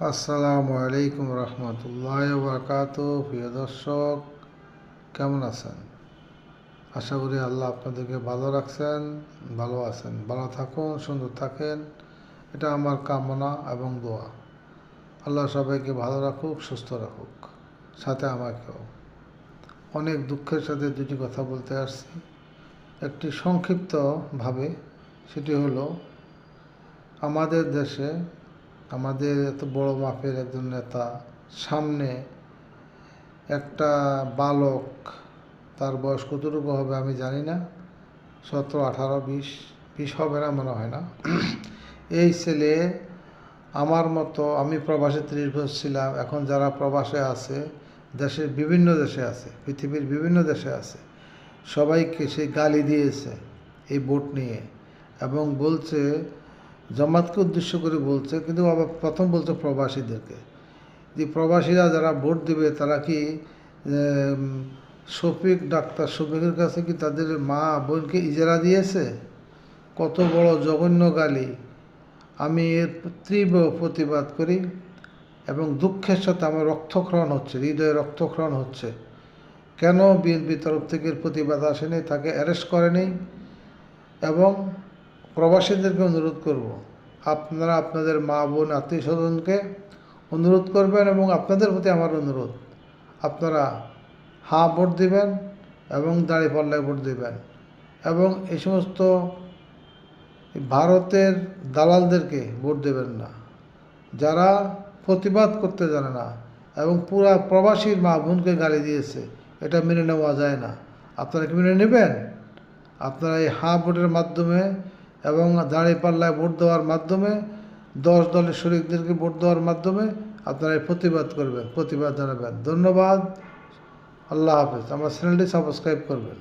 আসসালামু আলাইকুম রহমতুল্লাহ বারকাতুহু। প্রিয় দর্শক, কেমন আছেন? আশা করি আল্লাহ আপনাদেরকে ভালো রাখছেন, ভালো আছেন। ভালো থাকুন, সুন্দর থাকেন, এটা আমার কামনা এবং দোয়া। আল্লাহ সবাইকে ভালো রাখুক, সুস্থ রাখুক, সাথে আমাকেও। অনেক দুঃখের সাথে দুটি কথা বলতে আসছি। একটি সংক্ষিপ্তভাবে, সেটি হলো, আমাদের দেশে আমাদের এত বড় মাপের একজন নেতা সামনে একটা বালক, তার বয়স কতটুকু হবে আমি জানি না, 17, 18, 20 হবে না, মনে হয় না। এই ছেলে আমার মতো, আমি প্রবাসে 30 বছর ছিলাম, এখন যারা প্রবাসে আছে, দেশের বিভিন্ন দেশে আছে, পৃথিবীর বিভিন্ন দেশে আছে, সবাইকে সে গালি দিয়েছে এই ভোট নিয়ে, এবং বলছে, জামাতকে উদ্দেশ্য করে বলছে, কিন্তু আবার প্রথম বলছে প্রবাসীদেরকে, যে প্রবাসীরা যারা ভোট দেবে তারা কি ডাক্তার শফিকের কাছে কি তাদের মা বোনকে ইজারা দিয়েছে? কত বড় জঘন্য গালি! আমি এর তীব্র প্রতিবাদ করি এবং দুঃখের সাথে আমার রক্তক্ষরণ হচ্ছে, হৃদয়ে রক্তক্ষরণ হচ্ছে। কেন বিএনপি তরফ থেকে প্রতিবাদ আসেনি, তাকে অ্যারেস্ট করেনি? এবং প্রবাসীদেরকে অনুরোধ করব, আপনারা আপনাদের মা বোন আত্মীয় স্বজনকে অনুরোধ করবেন, এবং আপনাদের প্রতি আমার অনুরোধ, আপনারা হ্যাঁ ভোট দিবেন এবং দাঁড়িপাল্লায় ভোট দিবেন। এবং এই সমস্ত ভারতের দালালদেরকে ভোট দেবেন না, যারা প্রতিবাদ করতে জানে না এবং পুরা প্রবাসীর মা বোনকে গালি দিয়েছে। এটা মেনে নেওয়া যায় না। আপনারা কি মেনে নেবেন? আপনারা এই হ্যাঁ ভোটের মাধ্যমে এবং দাঁড়িপাল্লায় ভোট দেওয়ার মাধ্যমে, 10 দলের শরিকদেরকে ভোট দেওয়ার মাধ্যমে আপনারা এই প্রতিবাদ করবেন, প্রতিবাদ জানাবেন। ধন্যবাদ। আল্লাহ হাফেজ। আমার চ্যানেলটি সাবস্ক্রাইব করবেন।